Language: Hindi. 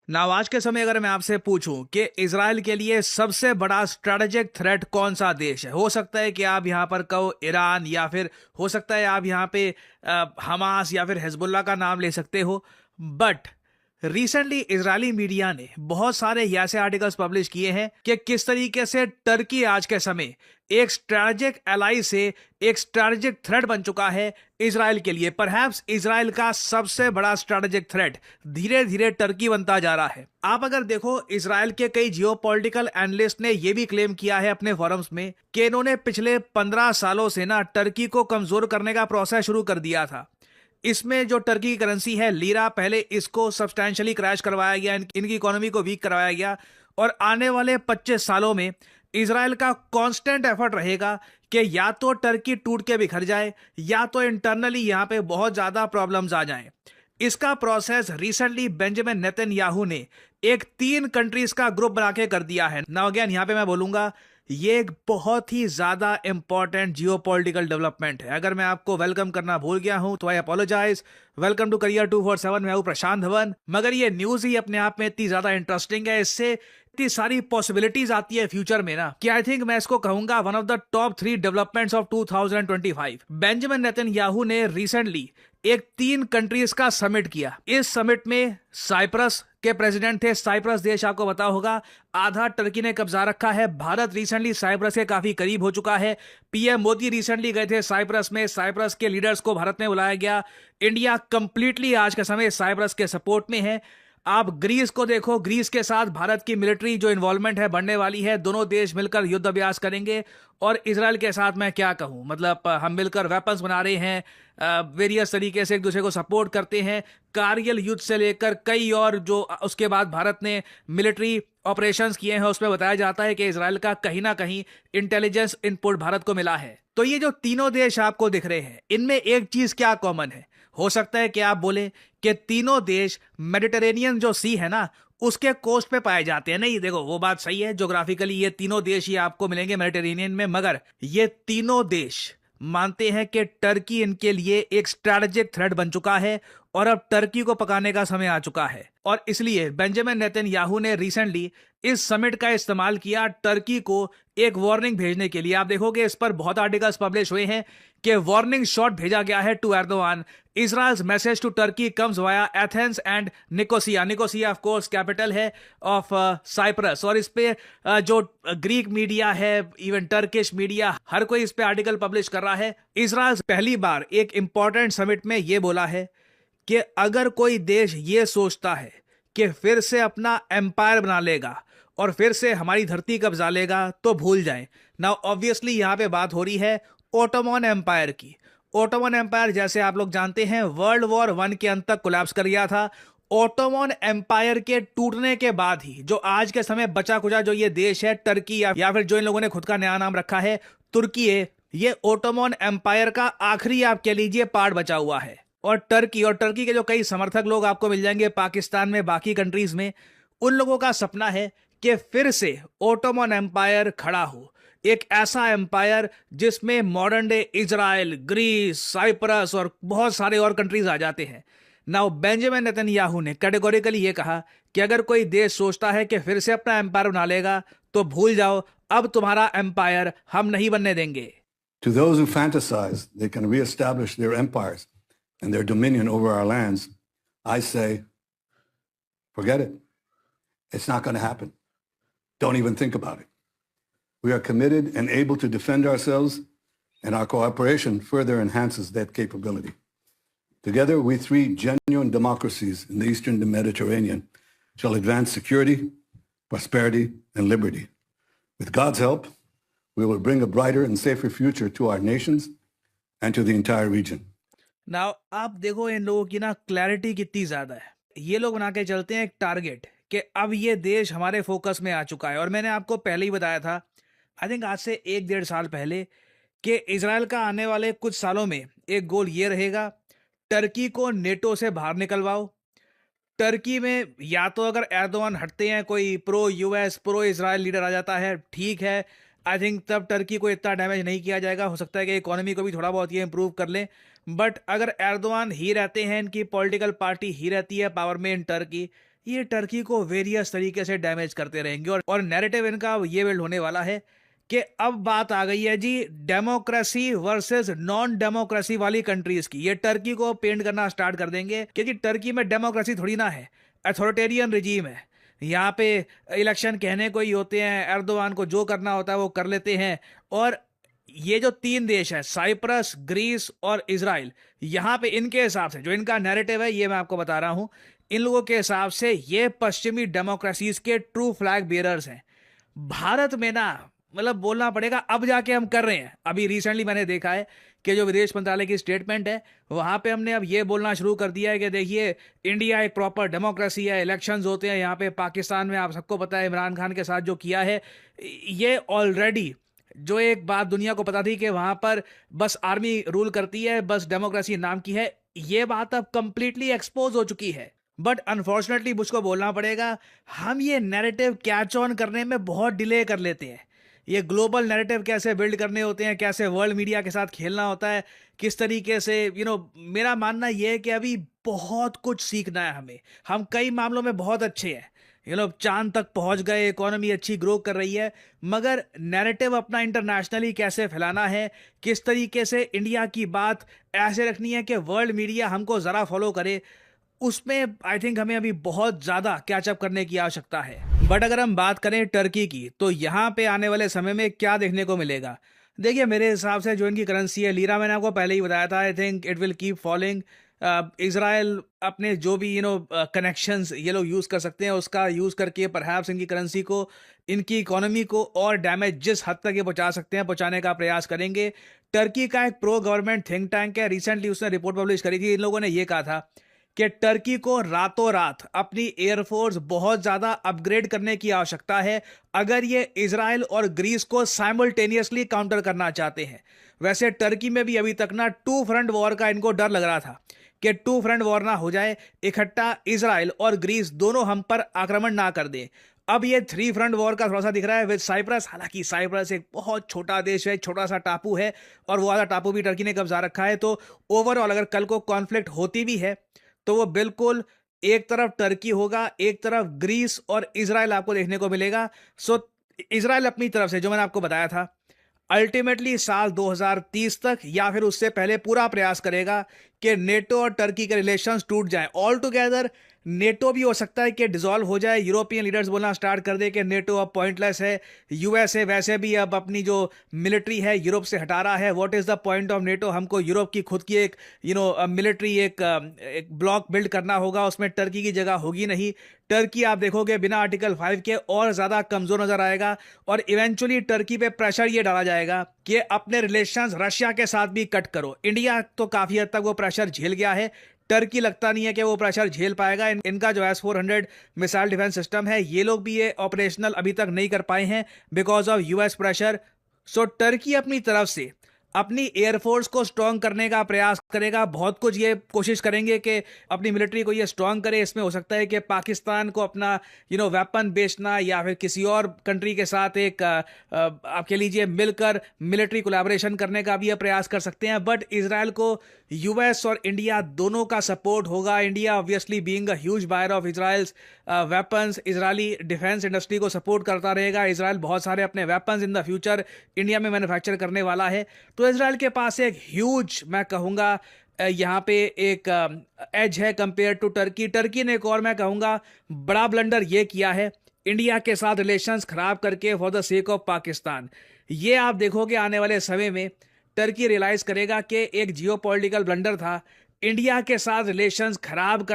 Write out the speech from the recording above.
नाउ आज के समय अगर मैं आपसे पूछूं कि इजराइल के लिए सबसे बड़ा स्ट्रेटेजिक थ्रेट कौन सा देश है, हो सकता है कि आप यहां पर कहो ईरान, या फिर हो सकता है आप यहां पे हमास या फिर हिजबुल्ला का नाम ले सकते हो। बट रिसेंटली इजरायली मीडिया ने बहुत सारे ऐसे आर्टिकल्स पब्लिश किए हैं कि किस तरीके से टर्की आज के समय एक स्ट्रेटेजिक एलाई से एक स्ट्रेटेजिक थ्रेट बन चुका है इजराइल के लिए। परहैप्स इजराइल का सबसे बड़ा स्ट्रेटेजिक थ्रेट धीरे धीरे टर्की बनता जा रहा है। आप अगर देखो, इजराइल के कई जियोपॉलिटिकल एनालिस्ट ने यह भी क्लेम किया है अपने फोरम्स में कि इन्होंने पिछले 15 सालों से ना टर्की को कमजोर करने का प्रोसेस शुरू कर दिया था। इसमें जो टर्की की करेंसी है लीरा, पहले इसको सब्सटैंशियली क्रैश करवाया गया, इनकी इकोनॉमी को वीक करवाया गया। और आने वाले 25 सालों में इजराइल का कांस्टेंट एफर्ट रहेगा कि या तो टर्की टूट के बिखर जाए या तो इंटरनली यहां पे बहुत ज्यादा प्रॉब्लम्स आ जाएं। इसका प्रोसेस रिसेंटली बेंजामिन नेतन्याहू ने एक 3 कंट्रीज का ग्रुप बना के कर दिया है। नाउ अगेन यहां पे मैं बोलूंगा ये एक बहुत ही ज्यादा इंपॉर्टेंट जियोपॉलिटिकल डेवलपमेंट है। अगर मैं आपको वेलकम करना भूल गया हूं तो आई अपोलोजाइज। वेलकम टू करियर 247, मैं हूं प्रशांत धवन। मगर ये न्यूज ही अपने आप में इतनी ज्यादा इंटरेस्टिंग है, इससे इतनी सारी पॉसिबिलिटीज आती है फ्यूचर में ना कि आई थिंक मैं इसको कहूंगा one of the top 3 developments of 2025। Benjamin Netanyahu ने रिसेंटली एक 3 कंट्रीज का समिट किया। इस समिट में साइप्रस के प्रेसिडेंट थे। साइप्रस देश आपको पता होगा आधा टर्की ने कब्जा रखा है। भारत रिसेंटली साइप्रस के काफी करीब हो चुका है। पीएम मोदी रिसेंटली गए थे साइप्रस में, साइप्रस के लीडर्स को भारत में बुलाया गया। इंडिया कंप्लीटली आज के समय साइप्रस के सपोर्ट में है। आप ग्रीस को देखो, ग्रीस के साथ भारत की मिलिट्री जो इन्वॉल्वमेंट है बढ़ने वाली है। दोनों देश मिलकर युद्ध अभ्यास करेंगे। और इजराइल के साथ मैं क्या कहूं, मतलब हम मिलकर वेपन्स बना रहे हैं, वेरियस तरीके से एक दूसरे को सपोर्ट करते हैं। कारगिल युद्ध से लेकर कई और जो उसके बाद भारत ने मिलिट्री ऑपरेशंस किए हैं उसमें बताया जाता है कि इजराइल का कहीं ना कहीं इंटेलिजेंस इनपुट भारत को मिला है। तो ये जो तीनों देश आपको दिख रहे हैं, इनमें एक चीज क्या कॉमन है? हो सकता है कि आप बोले कि तीनों देश मेडिटेरेनियन जो सी है ना उसके कोस्ट पे पाए जाते हैं। नहीं, देखो वो बात सही है, ज्योग्राफिकली ये तीनों देश ही आपको मिलेंगे मेडिटेरेनियन में। मगर ये तीनों देश मानते हैं कि टर्की इनके लिए एक स्ट्रेटेजिक थ्रेट बन चुका है और अब टर्की को पकाने का समय आ चुका है। और इसलिए बेंजामिन नेतन्याहू ने रिसेंटली इस समिट का इस्तेमाल किया टर्की को एक वार्निंग भेजने के लिए। आप देखोगे इस पर बहुत आर्टिकल्स पब्लिश हुए हैं कि वार्निंग शॉट भेजा गया है to Erdogan. Israel's message to Turkey comes via Athens and Nicosia. Nicosia of course capital है ऑफ साइप्रस। और इस पे जो ग्रीक मीडिया है, इवन टर्किश मीडिया, हर कोई इस पे आर्टिकल पब्लिश कर रहा है। इजराइल पहली बार एक इंपॉर्टेंट समिट में यह बोला है कि अगर कोई देश ये सोचता है कि फिर से अपना एम्पायर बना लेगा और फिर से हमारी धरती कब्जा लेगा तो भूल जाएं। नाउ ऑब्वियसली यहां पे बात हो रही है ओटोमन एम्पायर की। ओटोमन एम्पायर जैसे आप लोग जानते हैं वर्ल्ड वॉर 1 के अंत तक कोलैप्स कर गया था। ओटोमन एम्पायर के टूटने के बाद ही जो आज के समय बचा कुचा जो ये देश है टर्की या फिर जो इन लोगों ने खुद का नया नाम रखा है तुर्की है, ये ओटोमन एम्पायर का आखिरी आप कह लीजिए पार्ट बचा हुआ है। और टर्की के जो कई समर्थक लोग आपको मिल जाएंगे पाकिस्तान में, बाकी कंट्रीज में, उन लोगों का सपना है कि फिर से ओटोमन एम्पायर खड़ा हो। एक ऐसा एम्पायर जिसमें modern day Israel, Greece, Cyprus और बहुत सारे और कंट्रीज आ जाते हैं। नाउ बेंजामिन नेतन्याहू ने कैटेगोरिकली ये कहा कि अगर कोई देश सोचता है कि फिर से अपना एम्पायर बना लेगा तो भूल जाओ, अब तुम्हारा एम्पायर हम नहीं बनने देंगे। To those who fantasize they can reestablish their empires and their dominion over our lands, I say, forget it. It's not going to happen. Don't even think about it. We are committed and able to defend ourselves, and our cooperation further enhances that capability. Together, we 3 genuine democracies in the Eastern Mediterranean shall advance security, prosperity, and liberty. With God's help, we will bring a brighter and safer future to our nations and to the entire region. Now आप देखो इन लोगों की ना क्लैरिटी कितनी ज्यादा है। ये लोग बना के चलते हैं एक टारगेट कि अब ये देश हमारे फोकस में आ चुका है। और मैंने आपको पहले ही बताया था, आई थिंक आज से 1-1.5 साल पहले, कि इजराइल का आने वाले कुछ सालों में एक गोल ये रहेगा, टर्की को नेटो से बाहर निकलवाओ। टर्की में या तो अगर एर्दोआन हटते हैं, कोई pro US pro Israel leader आ जाता है, ठीक है, आई थिंक तब टर्की को इतना डैमेज नहीं किया जाएगा। हो सकता है कि इकोनॉमी को भी थोड़ा बहुत ये इंप्रूव कर लें। बट अगर एर्दोआन ही रहते हैं, इनकी पॉलिटिकल पार्टी ही रहती है पावर में इन टर्की, ये टर्की को वेरियस तरीके से डैमेज करते रहेंगे और नैरेटिव इनका ये बिल्ड होने वाला है कि अब बात आ गई है जी डेमोक्रेसी वर्सेस नॉन डेमोक्रेसी वाली कंट्रीज की। ये टर्की को पेंट करना स्टार्ट कर देंगे कि जी टर्की में डेमोक्रेसी थोड़ी ना है, अथॉरिटेरियन रिजीम है। यहाँ पे इलेक्शन कहने को ही होते हैं, एर्दोगान को जो करना होता है वो कर लेते हैं। और ये जो तीन देश है, साइप्रस, ग्रीस और इजराइल, यहाँ पे इनके हिसाब से जो इनका नैरेटिव है ये मैं आपको बता रहा हूं, इन लोगों के हिसाब से ये पश्चिमी डेमोक्रेसीज के ट्रू फ्लैग बेयरर्स हैं। भारत में ना मतलब बोलना पड़ेगा अब जाके हम कर रहे हैं। अभी रिसेंटली मैंने देखा है कि जो विदेश मंत्रालय की स्टेटमेंट है वहां पे हमने अब ये बोलना शुरू कर दिया है कि देखिए इंडिया एक प्रॉपर डेमोक्रेसी है, इलेक्शंस होते हैं यहाँ पे। पाकिस्तान में आप सबको पता है इमरान खान के साथ जो किया है, ये ऑलरेडी जो एक बात दुनिया को पता थी कि वहां पर बस आर्मी रूल करती है, बस डेमोक्रेसी नाम की है, ये बात अब कंप्लीटली एक्सपोज हो चुकी है। बट अनफॉर्चुनेटली मुझको बोलना पड़ेगा, हम ये नैरेटिव कैच ऑन करने में बहुत डिले कर लेते हैं। ये ग्लोबल नैरेटिव कैसे बिल्ड करने होते हैं, कैसे वर्ल्ड मीडिया के साथ खेलना होता है, किस तरीके से मेरा मानना यह है कि अभी बहुत कुछ सीखना है हमें। हम कई मामलों में बहुत अच्छे हैं, चांद तक पहुंच गए, इकोनॉमी अच्छी ग्रो कर रही है, मगर नैरेटिव अपना इंटरनेशनली कैसे फैलाना है, किस तरीके से इंडिया की बात ऐसे रखनी है कि वर्ल्ड मीडिया हमको ज़रा फॉलो करे, उसमें आई थिंक हमें अभी बहुत ज़्यादा कैचअप करने की आवश्यकता है। बट अगर हम बात करें टर्की की, तो यहाँ पे आने वाले समय में क्या देखने को मिलेगा? देखिए मेरे हिसाब से जो इनकी करेंसी है लीरा, मैंने आपको पहले ही बताया था, I think it will keep following. Israel अपने जो भी कनेक्शंस ये लोग यूज़ कर सकते हैं उसका यूज़ करके परहैप्स इनकी करेंसी को, इनकी इकोनॉमी को और डैमेज जिस हद तक ये पहुंचा सकते हैं पहुंचाने का प्रयास करेंगे। टर्की का एक प्रो गवर्नमेंट थिंक टैंक है, रिसेंटली उसने रिपोर्ट पब्लिश करी थी। इन लोगों ने ये कहा था कि टर्की को रातों रात अपनी एयरफोर्स बहुत ज़्यादा अपग्रेड करने की आवश्यकता है अगर ये इजराइल और ग्रीस को साइमल्टेनियसली काउंटर करना चाहते हैं। वैसे टर्की में भी अभी तक ना टू फ्रंट वॉर का इनको डर लग रहा था कि टू फ्रंट वॉर ना हो जाए, इकट्ठा इजराइल और ग्रीस दोनों हम पर आक्रमण ना कर दे। अब ये थ्री फ्रंट वॉर का थोड़ा सा दिख रहा है विद साइप्रस। हालांकि साइप्रस एक बहुत छोटा देश है, छोटा सा टापू है, और वो आधा टापू भी टर्की ने कब्जा रखा है। तो ओवरऑल अगर कल को कॉन्फ्लिक्ट होती भी है तो वो बिल्कुल एक तरफ टर्की होगा, एक तरफ ग्रीस और इजराइल आपको देखने को मिलेगा। सो इजराइल अपनी तरफ से जो मैंने आपको बताया था, अल्टीमेटली साल 2030 तक या फिर उससे पहले पूरा प्रयास करेगा कि नेटो और टर्की के रिलेशंस टूट जाएं। ऑल टुगेदर नेटो भी हो सकता है कि डिसॉल्व हो जाए। यूरोपियन लीडर्स बोलना स्टार्ट कर दे कि नेटो अब पॉइंटलेस है। यूएसए वैसे भी अब अपनी जो मिलिट्री है यूरोप से हटा रहा है। What is the point of NATO? हमको यूरोप की खुद की एक मिलिट्री एक ब्लॉक बिल्ड करना होगा, उसमें टर्की की जगह होगी नहीं। टर्की आप देखोगे बिना आर्टिकल 5 के और ज़्यादा कमज़ोर नज़र आएगा और इवेंचुअली टर्की पे प्रेशर ये डाला जाएगा कि अपने रिलेशंस रशिया के साथ भी कट करो। इंडिया तो काफ़ी हद तक वो प्रेशर झेल गया है, टर्की लगता नहीं है कि वो प्रेशर झेल पाएगा। इनका जो S-400 मिसाइल डिफेंस सिस्टम है ये लोग भी ये ऑपरेशनल अभी तक नहीं कर पाए हैं because of US pressure. So Turkey अपनी तरफ से अपनी एयरफोर्स को स्ट्रॉन्ग करने का प्रयास करेगा। बहुत कुछ ये कोशिश करेंगे कि अपनी मिलिट्री को ये स्ट्रॉन्ग करे। इसमें हो सकता है कि पाकिस्तान को अपना वेपन बेचना या फिर किसी और कंट्री के साथ एक आप कह लीजिए मिलकर मिलिट्री कोलैबोरेशन करने का भी ये प्रयास कर सकते हैं। बट इजराइल को यूएस और इंडिया दोनों का सपोर्ट होगा। India obviously being a huge buyer of Israel's weapons, Israeli defence industry को सपोर्ट करता रहेगा। इजराइल बहुत सारे अपने weapons in the future India में मैन्युफैक्चर करने वाला है। तो इजराइल के पास एक ह्यूज, मैं कहूँगा यहाँ पे एक एज है कंपेयर टू टर्की। टर्की ने एक और मैं कहूँगा बड़ा ब्लंडर ये किया है इंडिया के साथ रिलेशंस खराब करके for the sake of Pakistan. ये आप देखोगे आने वाले समय में टर्की रियलाइज करेगा कि एक जियोपॉलिटिकल ब्लंडर था इंडिया के साथ रिलेशंस खराब कर